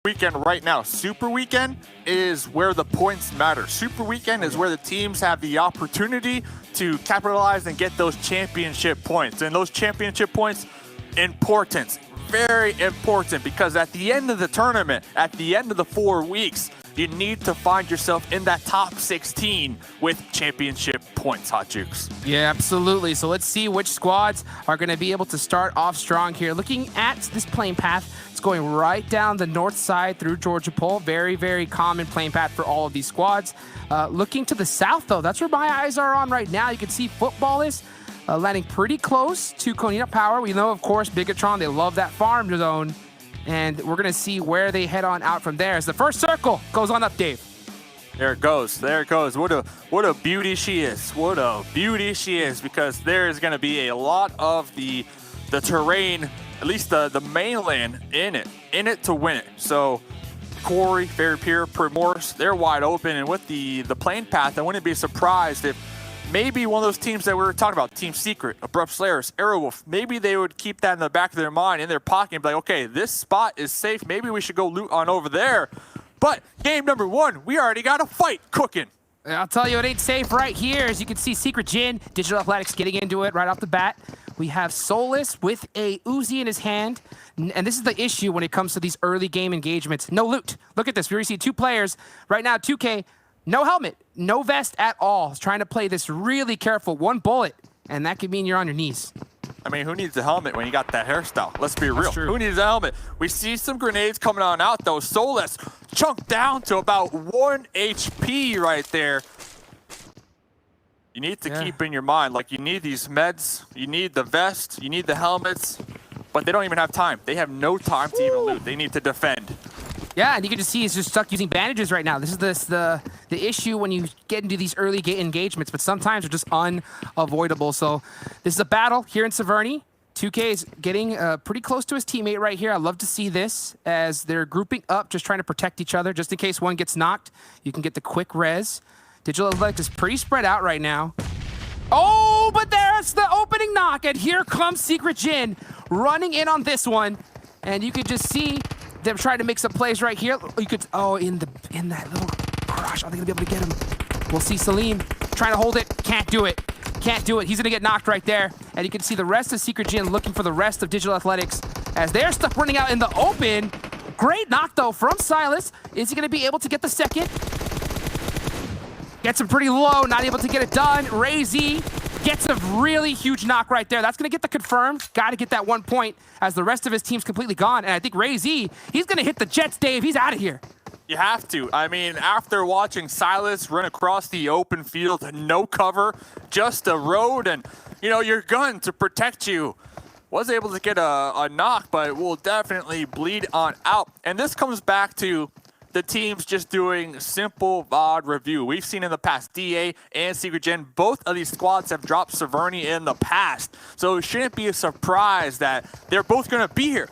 Weekend right now. Super Weekend is where the points matter. Super Weekend is where the teams have the opportunity to capitalize and get those championship points. And those championship points, important, very important, because at the end of the tournament, at the end of the 4 weeks, you need to find yourself in that top 16 with championship points, Hot Jukes. Yeah, absolutely. So let's see which squads are going to be able to start off strong here. Looking at this playing path, it's going right down the north side through Georgia Pole. Very, very common playing path for all of these squads. Looking to the south, though, that's where my eyes are on right now. You can see Futbolist landing pretty close to Konina Power. We know, of course, Bigetron, they love that farm zone. And we're going to see where they head on out from there as the first circle goes on up, Dave. There it goes. There it goes. What a beauty she is. What a beauty she is, because there is going to be a lot of the terrain, at least the mainland in it to win it. So Corey, Fairpier, Primorse, they're wide open. And with the plane path, I wouldn't be surprised if maybe one of those teams that we were talking about, Team Secret, Abrupt Slayers, Aerowolf, maybe they would keep that in the back of their mind, in their pocket, and be like, okay, this spot is safe. Maybe we should go loot on over there. But game number 1, we already got a fight cooking. I'll tell you, it ain't safe right here. As you can see, Secret Jin, Digital Athletics getting into it right off the bat. We have Solus with a Uzi in his hand. And this is the issue when it comes to these early game engagements. No loot. Look at this. We already see 2 players. Right now, 2K, no helmet, no vest at all. He's trying to play this really careful. 1 bullet, and that could mean you're on your knees. I mean, who needs a helmet when you got that hairstyle? Let's be real. Who needs a helmet? We see some grenades coming on out, though. Solus chunked down to about 1 HP right there. You need to keep in your mind, like, you need these meds, you need the vest, you need the helmets, but they don't even have time. They have no time to even loot. They need to defend. Yeah, and you can just see he's just stuck using bandages right now. This is the issue when you get into these early engagements, but sometimes they're just unavoidable. So this is a battle here in Severny. 2K is getting pretty close to his teammate right here. I love to see this as they're grouping up, just trying to protect each other. Just in case one gets knocked, you can get the quick res. Digital Athletics is pretty spread out right now. Oh, but there's the opening knock, and here comes Secret Jin running in on this one. And you could just see them trying to make some plays right here. You could, in that little garage, are they gonna be able to get him? We'll see Salim trying to hold it. Can't do it. Can't do it. He's gonna get knocked right there. And you can see the rest of Secret Jin looking for the rest of Digital Athletics as they're stuck running out in the open. Great knock though from Silas. Is he gonna be able to get the second? Gets him pretty low, not able to get it done. Ray Z gets a really huge knock right there. That's going to get the confirmed. Got to get that 1 point as the rest of his team's completely gone. And I think Ray Z, he's going to hit the Jets, Dave. He's out of here. You have to. I mean, after watching Silas run across the open field, no cover, just a road, and, you know, your gun to protect you. Was able to get a knock, but will definitely bleed on out. And this comes back to the teams just doing simple VOD review. We've seen in the past, DA and Secret Jin, both of these squads have dropped Severny in the past. So it shouldn't be a surprise that they're both going to be here.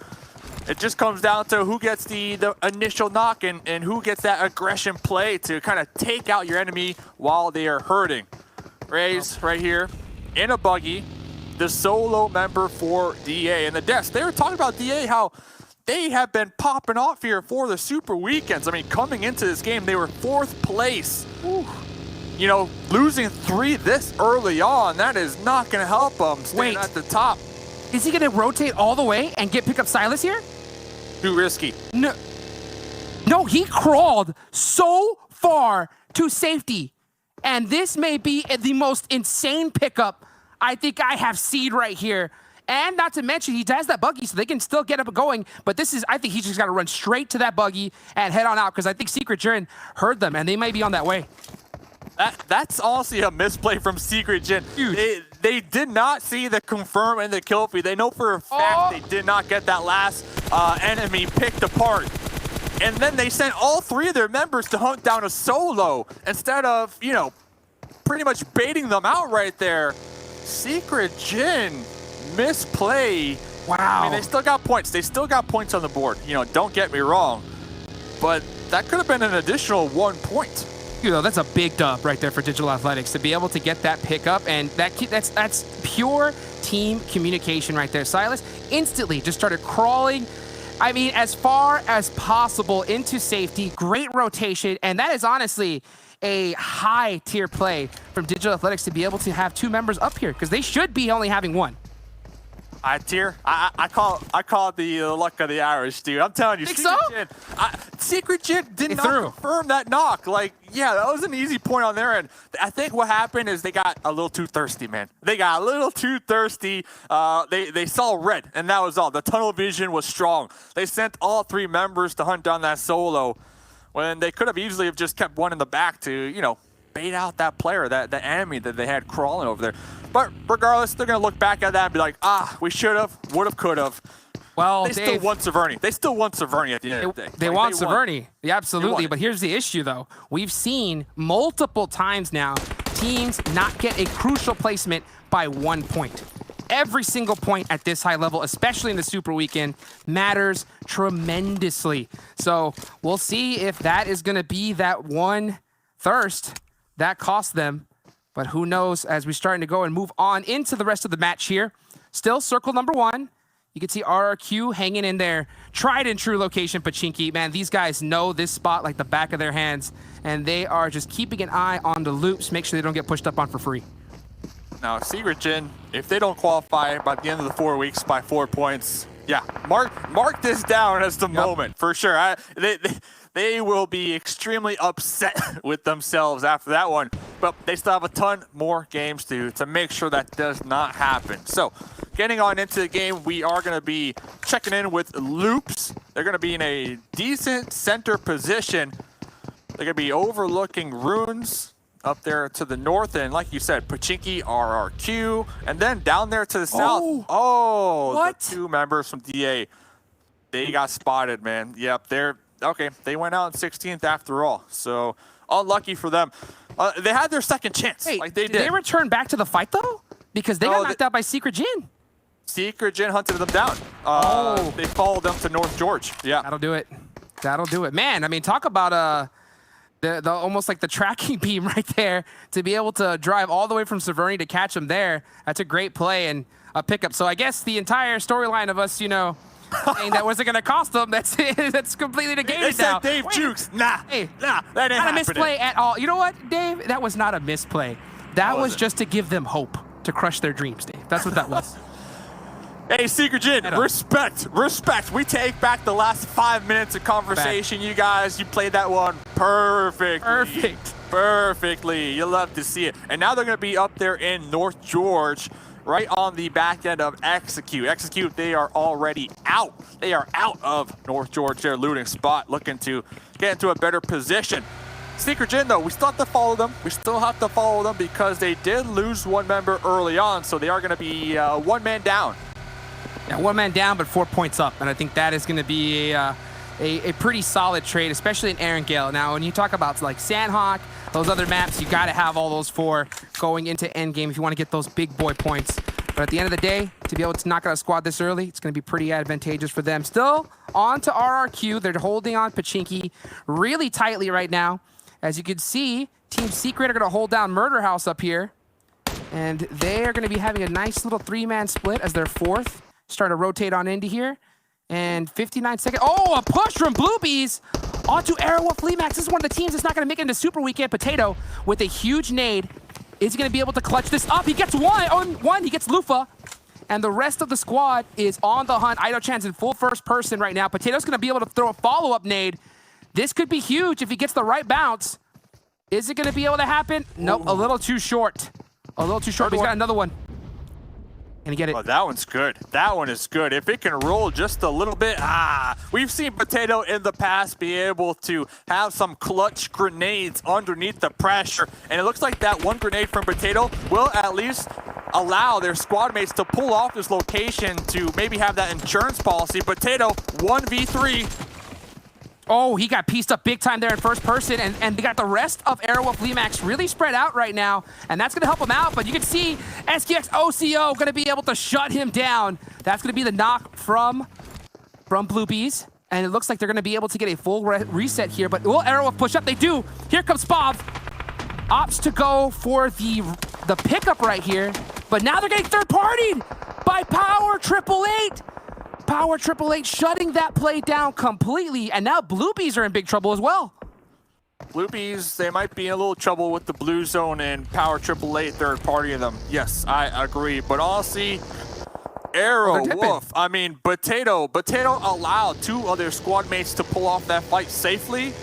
It just comes down to who gets the initial knock and who gets that aggression play to kind of take out your enemy while they are hurting. Ray's right here in a buggy, the solo member for DA. And the desk, they were talking about DA, how they have been popping off here for the Super Weekends. I mean, coming into this game, they were 4th place. Ooh. You know, losing 3 this early on, that is not going to help them staying at the top. Is he going to rotate all the way and pick up Silas here? Too risky. No, he crawled so far to safety. And this may be the most insane pickup I think I have seen right here. And not to mention, he has that buggy, so they can still get up and going. But this is, I think he's just got to run straight to that buggy and head on out, because I think Secret Jin heard them, and they might be on that way. That's honestly a misplay from Secret Jin. They did not see the confirm and the kill feed. They know for a fact they did not get that last enemy picked apart. And then they sent all 3 of their members to hunt down a solo instead of, you know, pretty much baiting them out right there. Secret Jin misplay. Wow. I mean, they still got points. They still got points on the board. You know, don't get me wrong. But that could have been an additional 1 point. You know, that's a big dub right there for Digital Athletics to be able to get that pickup, and that's pure team communication right there. Silas instantly just started crawling I mean, as far as possible into safety, great rotation, and that is honestly a high tier play from Digital Athletics to be able to have 2 members up here, because they should be only having 1. High tier? I call it the luck of the Irish, dude. I'm telling you. Think so? Secret Jin did not confirm that knock. Like, yeah, that was an easy point on their end. I think what happened is they got a little too thirsty, man. They got a little too thirsty. They saw red, and that was all. The tunnel vision was strong. They sent all 3 members to hunt down that solo when they could have easily have just kept one in the back to, you know, bait out that player, the enemy that they had crawling over there. But regardless, they're going to look back at that and be like, we should have, would have, could have. Well, they still want Severny. They still want Severny at the end of the day. They want Severny. Yeah, absolutely. But here's the issue, though. We've seen multiple times now teams not get a crucial placement by 1 point. Every single point at this high level, especially in the Super Weekend, matters tremendously. So we'll see if that is going to be that one thirst that cost them. But who knows, as we're starting to go and move on into the rest of the match here. Still circle number 1. You can see RRQ hanging in there. Tried and true location, Pachinki. Man, these guys know this spot like the back of their hands, and they are just keeping an eye on the loops, make sure they don't get pushed up on for free. Now, Secret Jin, if they don't qualify by the end of the 4 weeks by 4 points, yeah, mark this down as the moment, for sure. They will be extremely upset with themselves after that one, but they still have a ton more games to make sure that does not happen. So, getting on into the game, we are going to be checking in with Loops. They're going to be in a decent center position. They're going to be overlooking Runes up there to the north, and like you said, Pachinki, RRQ, and then down there to the south. What? The 2 members from DA. They got spotted, man. Yep, okay, they went out in 16th after all, so unlucky for them. They had their second chance. Hey, like they did. Did they return back to the fight, though? Because they got knocked out by Secret Jin. Secret Jin hunted them down. They followed them to North George. Yeah. That'll do it. That'll do it. Man, I mean, talk about the almost like the tracking beam right there to be able to drive all the way from Severny to catch him there. That's a great play and a pickup. So I guess the entire storyline of us, you know, saying that wasn't going to cost them, that's completely negated now. They said Dave Jukes. Nah, that ain't not a misplay at all. You know what, Dave? That was not a misplay. That was just to give them hope to crush their dreams, Dave. That's what that was. Hey, Secret Jin, respect. We take back the last 5 minutes of conversation. You guys, you played that one perfectly. You love to see it. And now they're going to be up there in North George, right on the back end of Execute. Execute, they are already out. They are out of North George, their looting spot, looking to get into a better position. Secret Jin, though, we still have to follow them. Because they did lose 1 member early on, so they are going to be 1 man down. Yeah, 1 man down, but 4 points up, and I think that is going to be a pretty solid trade, especially in Aaron Gale. Now, when you talk about like Sandhawk, those other maps, you got to have all those 4 going into endgame if you want to get those big boy points. But at the end of the day, to be able to knock out a squad this early, it's going to be pretty advantageous for them. Still on to RRQ. They're holding on Pachinki really tightly right now. As you can see, Team Secret are going to hold down Murder House up here, and they are going to be having a nice little 3-man split as their 4th. Start to rotate on into here. And 59 seconds. Oh, a push from Bluebees onto Aerowolf Limax. This is one of the teams that's not going to make it into Super Weekend. Potato with a huge nade. Is he going to be able to clutch this up? He gets one. He gets Lufa. And the rest of the squad is on the hunt. Idochan's in full first person right now. Potato's going to be able to throw a follow-up nade. This could be huge if he gets the right bounce. Is it going to be able to happen? Nope, a little too short. He's got another one. Can he get it? Oh, that one's good. That one is good. If it can roll just a little bit, we've seen Potato in the past be able to have some clutch grenades underneath the pressure, and it looks like that one grenade from Potato will at least allow their squad mates to pull off this location to maybe have that insurance policy. Potato, 1v3. Oh, he got pieced up big time there in first person, and they got the rest of Aerowolf Limax really spread out right now, and that's going to help him out. But you can see SQX OCO going to be able to shut him down. That's going to be the knock from Bluebees, and it looks like they're going to be able to get a full reset here. But will Aerowolf push up? They do. Here comes Spav. Opts to go for the pickup right here, but now they're getting third-partied by Power 888. Power Triple Eight shutting that play down completely, and now Bluebees are in big trouble as well. Bluebees, they might be in a little trouble with the blue zone and Power Triple Eight third party of them. Yes, I agree. But honestly, Aerowolf, I mean, Potato allowed 2 other squad mates to pull off that fight safely.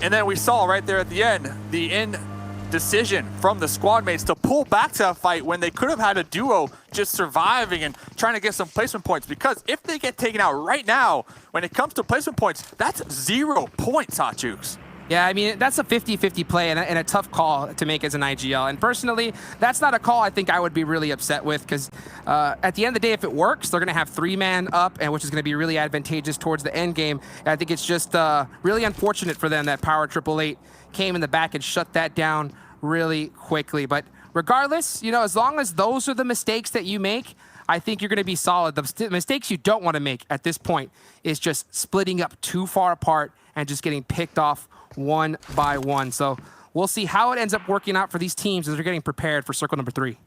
And then we saw right there at the end, the indecision from the squad mates to pull back to that fight when they could have had a duo just surviving and trying to get some placement points. Because if they get taken out right now, when it comes to placement points, that's 0 points, Hot Jukes. Yeah, I mean, that's a 50-50 play and a tough call to make as an IGL. And personally, that's not a call I think I would be really upset with because at the end of the day, if it works, they're going to have 3-man up, and which is going to be really advantageous towards the end game. And I think it's just really unfortunate for them that Power Triple Eight came in the back and shut that down really quickly. But regardless, you know, as long as those are the mistakes that you make, I think you're going to be solid. The mistakes you don't want to make at this point is just splitting up too far apart and just getting picked off one by one. So we'll see how it ends up working out for these teams as they're getting prepared for circle number 3.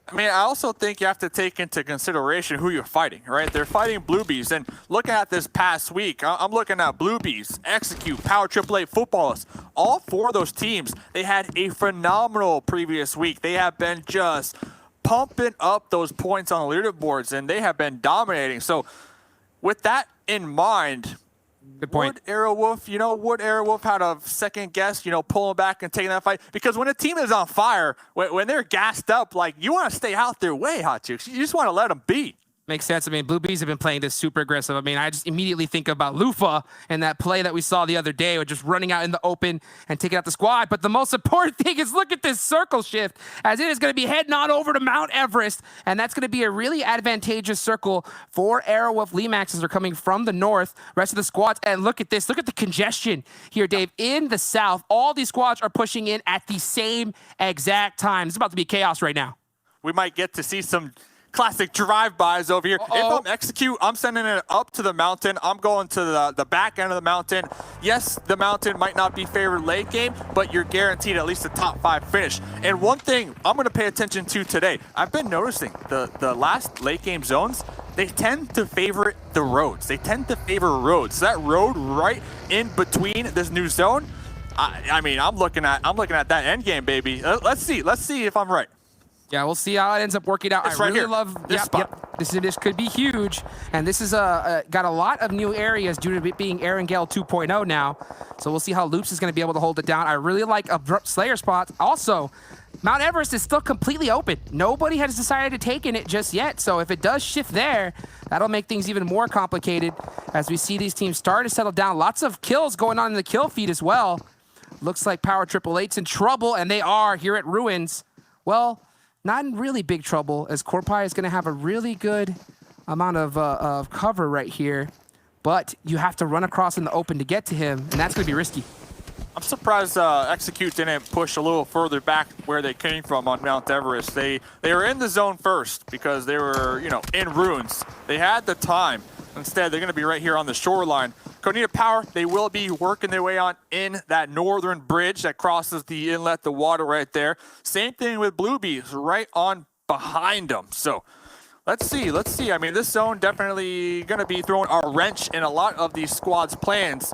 I mean, I also think you have to take into consideration who you're fighting, right? They're fighting Bluebees, and looking at this past week, I'm looking at Bluebees, Execute, Power Triple Eight, Futbolist. All 4 of those teams, they had a phenomenal previous week. They have been just pumping up those points on the leaderboards, and they have been dominating. So with that in mind, good point. Would Aerowolf had a second guess, pulling back and taking that fight? Because when a team is on fire, when they're gassed up, like, you want to stay out their way, Hot Chicks. You just want to let them beat. Makes sense. I mean, Bluebees have been playing this super aggressive. I mean, I just immediately think about Lufa and that play that we saw the other day with just running out in the open and taking out the squad. But the most important thing is look at this circle shift, as it is going to be heading on over to Mount Everest. And that's going to be a really advantageous circle for Aerowolf Limax as they're coming from the north. Rest of the squads, and look at this. Look at the congestion here, Dave. In the south, all these squads are pushing in at the same exact time. It's about to be chaos right now. We might get to see some classic drive-bys over here. If I'm Execute, I'm sending it up to the mountain. I'm going to the back end of the mountain. Yes, the mountain might not be favored late game, but you're guaranteed at least a top 5 finish. And one thing I'm going to pay attention to today, I've been noticing the last late game zones, they tend to favor the roads. They tend to favor roads. So that road right in between this new zone, I mean, I'm looking at that end game, baby. Let's see if I'm right. Yeah, we'll see how it ends up working out. It's I right really here. love This spot. Yep. This could be huge, and this is got a lot of new areas due to it being Erangel 2.0 now. So we'll see how Loops is going to be able to hold it down. I really like Abrupt Slayer spots. Also, Mount Everest is still completely open. Nobody has decided to take in it just yet. So if it does shift there, that'll make things even more complicated as we see these teams start to settle down. Lots of kills going on in the kill feed as well. Looks like Power Triple Eight's in trouble, and they are here at Ruins. Well, not in really big trouble, as Corpai is going to have a really good amount of cover right here. But you have to run across in the open to get to him, and that's going to be risky. I'm surprised Execute didn't push a little further back where they came from on Mount Everest. They were in the zone first because they were, in ruins. They had the time. Instead, they're going to be right here on the shoreline. Konina Power, they will be working their way on in that northern bridge that crosses the inlet, the water right there. Same thing with Bluebees, right on behind them. So let's see. I mean, this zone definitely going to be throwing a wrench in a lot of these squads' plans.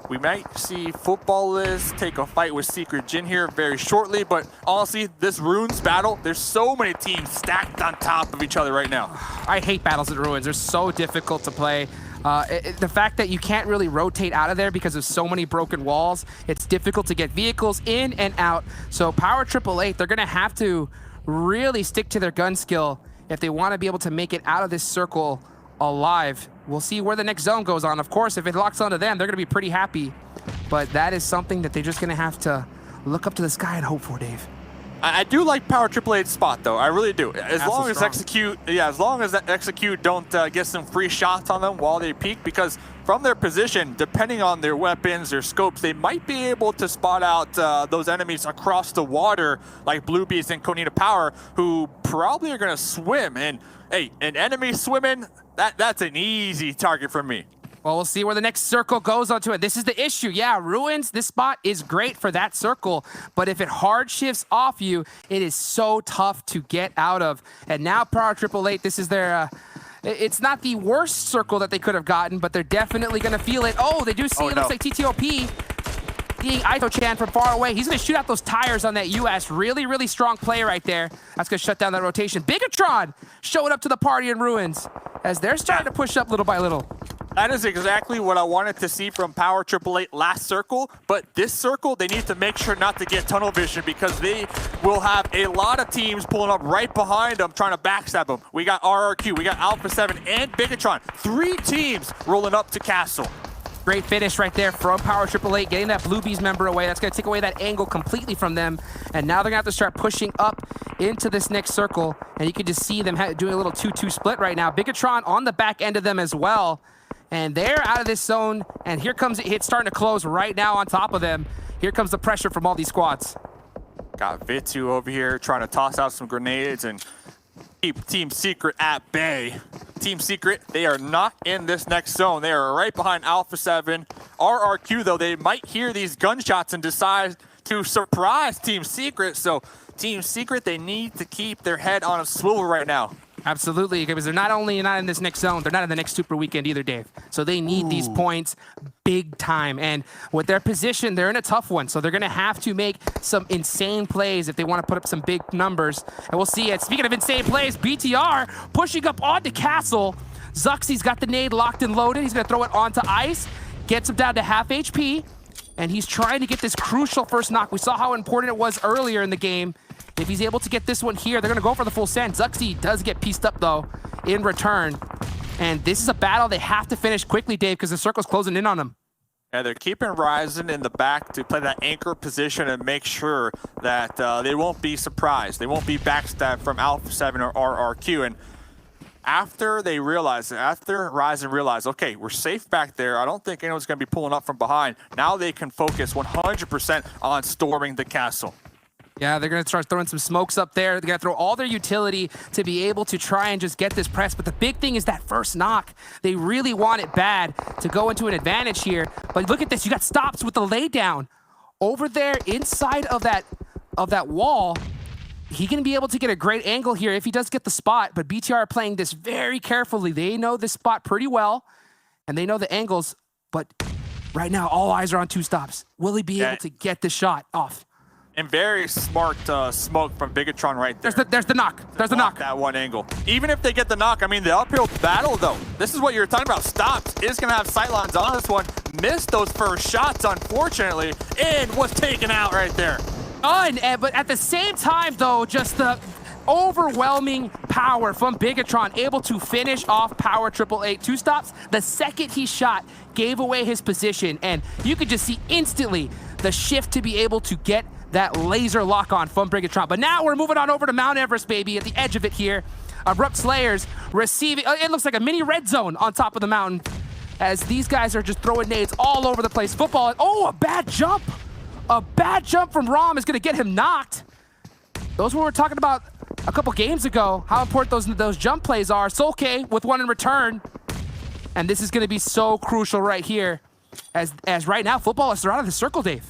We might see Futbolist take a fight with Secret Jin here very shortly, but honestly, this Runes battle, there's so many teams stacked on top of each other right now. I hate battles at Ruins. They're so difficult to play. The fact that you can't really rotate out of there because of so many broken walls, it's difficult to get vehicles in and out. So Power Triple Eight, they're going to have to really stick to their gun skill if they want to be able to make it out of this circle alive. We'll see where the next zone goes on. Of course, if it locks onto them, they're going to be pretty happy. But that is something that they're just going to have to look up to the sky and hope for, Dave. I do like Power Triple Eight's spot, though. I really do. As long as Execute don't get some free shots on them while they peek, because from their position, depending on their weapons, their scopes, they might be able to spot out those enemies across the water, like Bluebees and Konina Power, who probably are going to swim. And hey, an enemy swimming, that's an easy target for me. Well, we'll see where the next circle goes onto it. This is the issue. Yeah, Ruins, this spot is great for that circle, but if it hard shifts off you, it is so tough to get out of. And now Power Triple Eight, this is their It's not the worst circle that they could have gotten, but they're definitely going to feel it. Oh, they do see it. Looks like TTOP being Aito-chan from far away. He's going to shoot out those tires on that US. Really, really strong play right there. That's going to shut down that rotation. Bigetron showing up to the party in ruins as they're starting to push up little by little. That is exactly what I wanted to see from Power 888 last circle, but this circle, they need to make sure not to get tunnel vision because they will have a lot of teams pulling up right behind them trying to backstab them. We got RRQ, we got Alpha 7, and Bigetron. 3 teams rolling up to Castle. Great finish right there from Power 888, getting that Blue Bees member away. That's going to take away that angle completely from them. And now they're going to have to start pushing up into this next circle. And you can just see them doing a little 2-2 split right now. Bigetron on the back end of them as well. And they're out of this zone. And here comes it. It's starting to close right now on top of them. Here comes the pressure from all these squads. Got Vitu over here trying to toss out some grenades and keep Team Secret at bay. Team Secret, they are not in this next zone. They are right behind Alpha 7. RRQ, though, they might hear these gunshots and decide to surprise Team Secret. So Team Secret, they need to keep their head on a swivel right now. Absolutely, because they're not only not in this next zone, they're not in the next Super Weekend either, Dave. So they need these points big time. And with their position, they're in a tough one. So they're going to have to make some insane plays if they want to put up some big numbers. And we'll see it. Speaking of insane plays, BTR pushing up onto Castle. Zuxy's got the nade locked and loaded. He's going to throw it onto ice. Gets him down to half HP. And he's trying to get this crucial first knock. We saw how important it was earlier in the game. If he's able to get this one here, they're going to go for the full send. Zuxy does get pieced up, though, in return. And this is a battle they have to finish quickly, Dave, because the circle's closing in on them. Yeah, they're keeping Ryzen in the back to play that anchor position and make sure that they won't be surprised. They won't be backstabbed from Alpha 7 or RRQ. And after they realize, after Ryzen realized, okay, we're safe back there, I don't think anyone's going to be pulling up from behind, now they can focus 100% on storming the castle. Yeah, they're going to start throwing some smokes up there. They're going to throw all their utility to be able to try and just get this press. But the big thing is that first knock. They really want it bad to go into an advantage here. But look at this. You got stops with the laydown. Over there inside of that wall, he can be able to get a great angle here if he does get the spot. But BTR are playing this very carefully. They know this spot pretty well, and they know the angles. But right now, all eyes are on 2 stops. Will he be able to get the shot off? And very smart smoke from Bigetron right there. There's the knock. There's the knock. That one angle. Even if they get the knock, I mean, the uphill battle, though, this is what you're talking about. Stops is going to have sightlines on this one. Missed those first shots, unfortunately, and was taken out right there. But at the same time, though, just the overwhelming power from Bigetron, able to finish off Power 888. 2 stops. The second he shot, gave away his position, and you could just see instantly the shift to be able to get that laser lock on from Bigetron. But now we're moving on over to Mount Everest, baby, at the edge of it here. Abrupt Slayers receiving, it looks like a mini red zone on top of the mountain as these guys are just throwing nades all over the place. Football, oh, a bad jump. A bad jump from Rom is gonna get him knocked. Those we were talking about a couple games ago, how important those jump plays are. Solke with one in return. And this is gonna be so crucial right here as right now, Futbolists are out of the circle, Dave.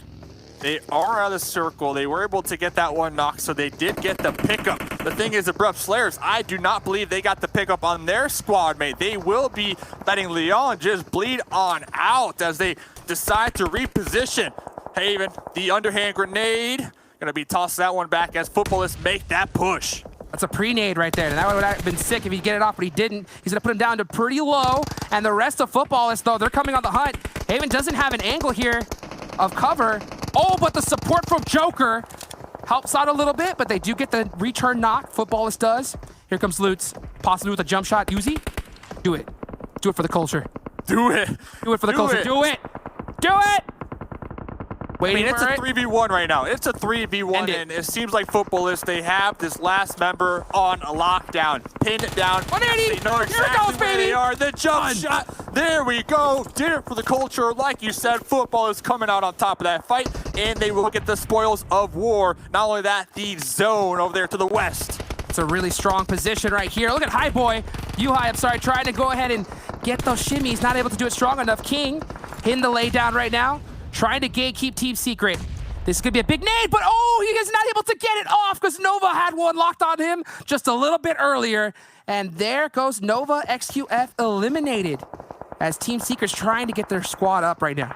They are out of the circle. They were able to get that one knock, so they did get the pickup. The thing is, Abrupt Slayers, I do not believe they got the pickup on their squad mate. They will be letting Leon just bleed on out as they decide to reposition. Haven, the underhand grenade, gonna be tossed that one back as Futbolists make that push. That's a pre-nade right there. And that would have been sick if he'd get it off, but he didn't. He's gonna put him down to pretty low. And the rest of Futbolists, though, they're coming on the hunt. Haven doesn't have an angle here of cover. Oh, but the support from Joker helps out a little bit, but they do get the return knock. Futbolist does. Here comes Lutz, possibly with a jump shot. Uzi, do it. Do it for the culture. Do it. Do it for the culture. Do it. Do it. I mean, it's a 3v1 right now. It's a 3v1, and it seems like Futbolists, they have this last member on a lockdown. Pinned it down. 180. They know exactly Here it goes, where baby. they are. The jump shot. There we go. Did it for the culture. Like you said, Futbolists coming out on top of that fight, and they will get the spoils of war. Not only that, the zone over there to the west. It's a really strong position right here. Look at High Boy. U-High, I'm sorry, trying to go ahead and get those shimmies. Not able to do it strong enough. King hitting the laydown right now. Trying to gatekeep Team Secret. This is going to be a big nade, but oh, he is not able to get it off because Nova had one locked on him just a little bit earlier. And there goes Nova XQF eliminated as Team Secret's trying to get their squad up right now.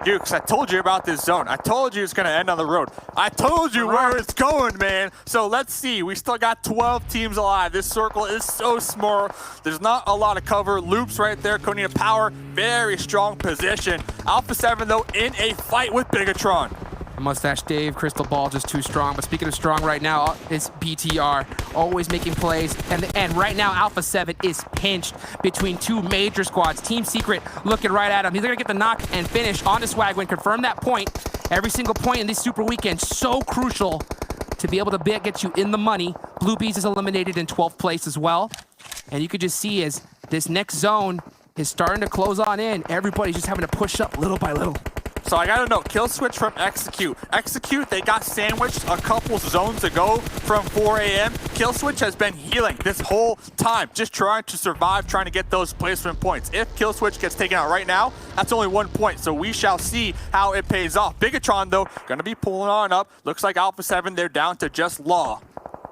Dukes, I told you about this zone. I told you it's going to end on the road. I told you where it's going, man. So let's see. We still got 12 teams alive. This circle is so small. There's not a lot of cover. Loops right there. Konina Power, very strong position. Alpha 7, though, in a fight with Bigetron. Mustache Dave, Crystal Ball just too strong. But speaking of strong right now, it's BTR, always making plays. And right now, Alpha 7 is pinched between two major squads. Team Secret looking right at him. He's going to get the knock and finish on the Swagwin. Confirm that point. Every single point in this Super Weekend, so crucial to be able to get you in the money. Blue Bees is eliminated in 12th place as well. And you could just see as this next zone is starting to close on in, everybody's just having to push up little by little. So I gotta know, kill switch from Execute. Execute, they got sandwiched a couple zones ago from 4 a.m. Kill switch has been healing this whole time, just trying to survive, trying to get those placement points. If kill switch gets taken out right now, that's only 1 point, so we shall see how it pays off. Bigetron, though, gonna be pulling on up. Looks like Alpha 7, they're down to just Law.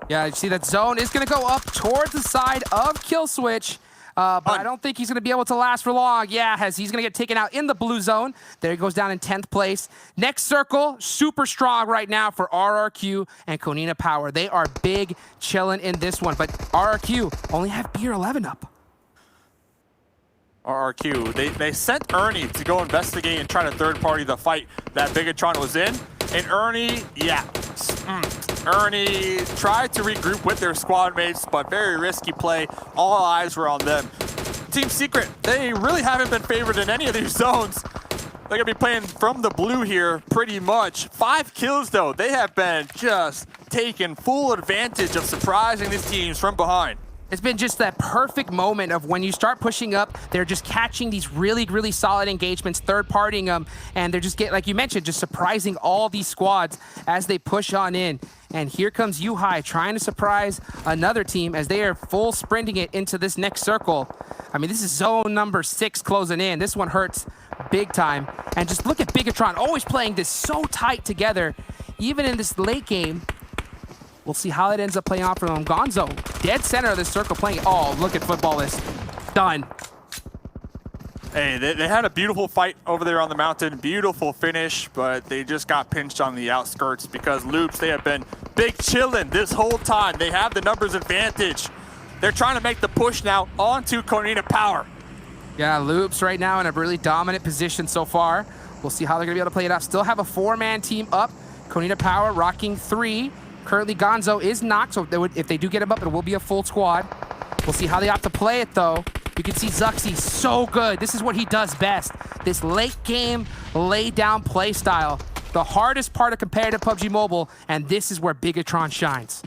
Yeah, you see that zone is gonna go up towards the side of kill switch. But I don't think he's going to be able to last for long. Yeah, as he's going to get taken out in the blue zone. There he goes down in 10th place. Next circle, super strong right now for RRQ and Konina Power. They are big chilling in this one, but RRQ only have Beer 11 up. RRQ, they sent Ernie to go investigate and try to third-party the fight that Bigetron was in. And Ernie, Ernie tried to regroup with their squad mates, but very risky play. All eyes were on them. Team Secret, they really haven't been favored in any of these zones. They're gonna be playing from the blue here pretty much. 5 kills though. They have been just taking full advantage of surprising these teams from behind. It's been just that perfect moment of when you start pushing up, they're just catching these really, really solid engagements, third-partying them, and they're just like you mentioned, just surprising all these squads as they push on in. And here comes U-High trying to surprise another team as they are full sprinting it into this next circle. I mean, this is zone number 6 closing in. This one hurts big time. And just look at Bigetron always playing this so tight together, even in this late game. We'll see how it ends up playing out for them. Gonzo, dead center of this circle playing. Oh, look at Futbolist. Done. Hey, they had a beautiful fight over there on the mountain. Beautiful finish, but they just got pinched on the outskirts because Loops, they have been big chilling this whole time. They have the numbers advantage. They're trying to make the push now onto Konina Power. Yeah, Loops right now in a really dominant position so far. We'll see how they're going to be able to play it out. Still have a 4-man team up. Konina Power rocking 3. Currently, Gonzo is knocked, so if they do get him up, it will be a full squad. We'll see how they have to play it, though. You can see Zuxi so good. This is what he does best. This late game, lay down play style. The hardest part of competitive PUBG Mobile, and this is where Bigetron shines.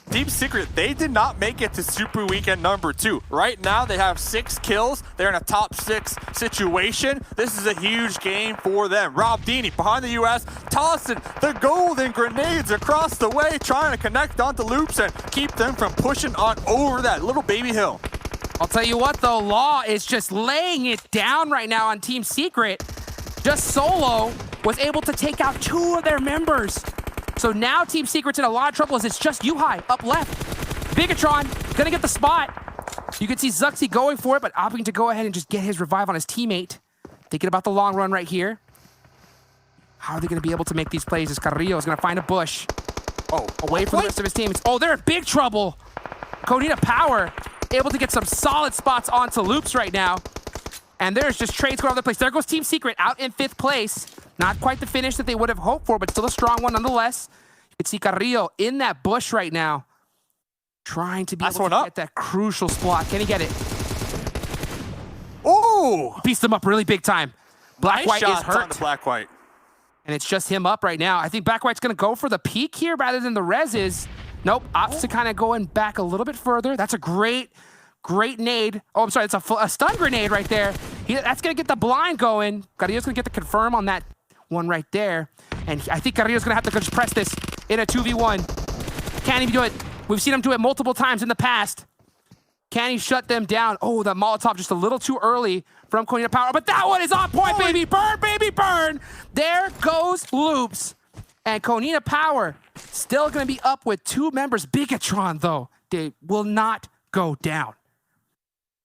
Team Secret, they did not make it to Super Weekend number 2. Right now, they have 6 kills. They're in a top 6 situation. This is a huge game for them. Rob Deeney behind the US, tossing the golden grenades across the way, trying to connect onto Loops and keep them from pushing on over that little baby hill. I'll tell you what, though, Law is just laying it down right now on Team Secret. Just solo was able to take out 2 of their members. So now Team Secret's in a lot of trouble as it's just U-High up left. Bigetron gonna get the spot. You can see Zuxi going for it, but opting to go ahead and just get his revive on his teammate. Thinking about the long run right here. How are they gonna be able to make these plays as Carrillo is gonna find a bush. Oh, away from the rest of his teammates. Oh, they're in big trouble. Konina Power able to get some solid spots onto Loops right now. And there's just trades going all over the place. There goes Team Secret out in 5th place. Not quite the finish that they would have hoped for, but still a strong one nonetheless. You can see Carrillo in that bush right now, trying to be able to get that crucial spot. Can he get it? Oh! Pieced them up really big time. Black-White is hurt. On the Black-White. And it's just him up right now. I think Black-White's going to go for the peak here rather than the reses. Nope, opts to kind of going back a little bit further. That's a great nade. Oh, I'm sorry, it's a stun grenade right there. That's going to get the blind going. Carrillo's going to get the confirm on that one right there. And I think Carrillo's going to have to just press this in a 2v1. Can he do it? We've seen him do it multiple times in the past. Can he shut them down? Oh, the Molotov just a little too early from Konina Power. But that one is on point, baby. Burn, baby, burn. There goes Loops. And Konina Power still going to be up with 2 members. Bigetron, though, they will not go down.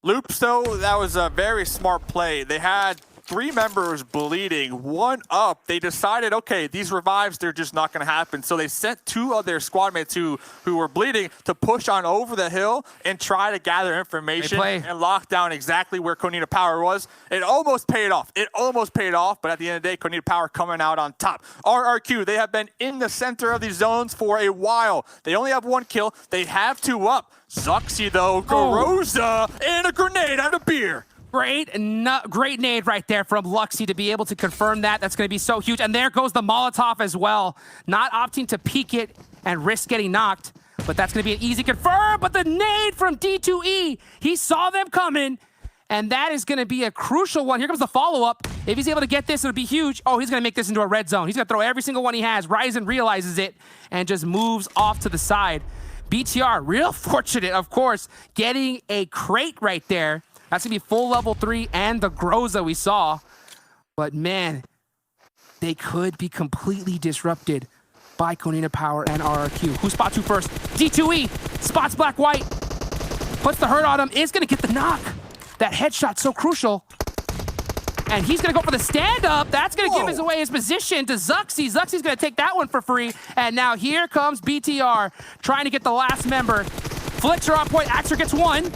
Loops, though, that was a very smart play. They had 3 members bleeding, 1 up. They decided, okay, these revives, they're just not going to happen. So they sent 2 of their squad mates who were bleeding to push on over the hill and try to gather information and lock down exactly where Konina Power was. It almost paid off. It almost paid off, but at the end of the day, Konina Power coming out on top. RRQ, they have been in the center of these zones for a while. They only have 1 kill. They have 2 up. Zuxi, though, Garoza, and a grenade out of beer. Great nade right there from Luxy to be able to confirm that. That's going to be so huge. And there goes the Molotov as well. Not opting to peek it and risk getting knocked, but that's going to be an easy confirm. But the nade from D2E, he saw them coming, and that is going to be a crucial one. Here comes the follow-up. If he's able to get this, it'll be huge. Oh, he's going to make this into a red zone. He's going to throw every single one he has. Ryzen realizes it and just moves off to the side. BTR, real fortunate, of course, getting a crate right there. That's going to be full level 3 and the Groza we saw. But man, they could be completely disrupted by Konina Power and RRQ. Who spots who first? D2E spots Black White. Puts the hurt on him. Is going to get the knock. That headshot so crucial. And he's going to go for the stand-up. That's going to give away his position to Zuxi. Zuxi's going to take that one for free. And now here comes BTR trying to get the last member. Flicks her on point. Axer gets 1.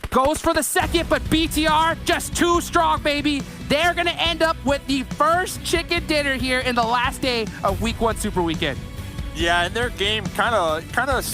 Goes for the second, but BTR just too strong, baby. They're going to end up with the first chicken dinner here in the last day of Week 1 Super Weekend. Yeah, and their game kind of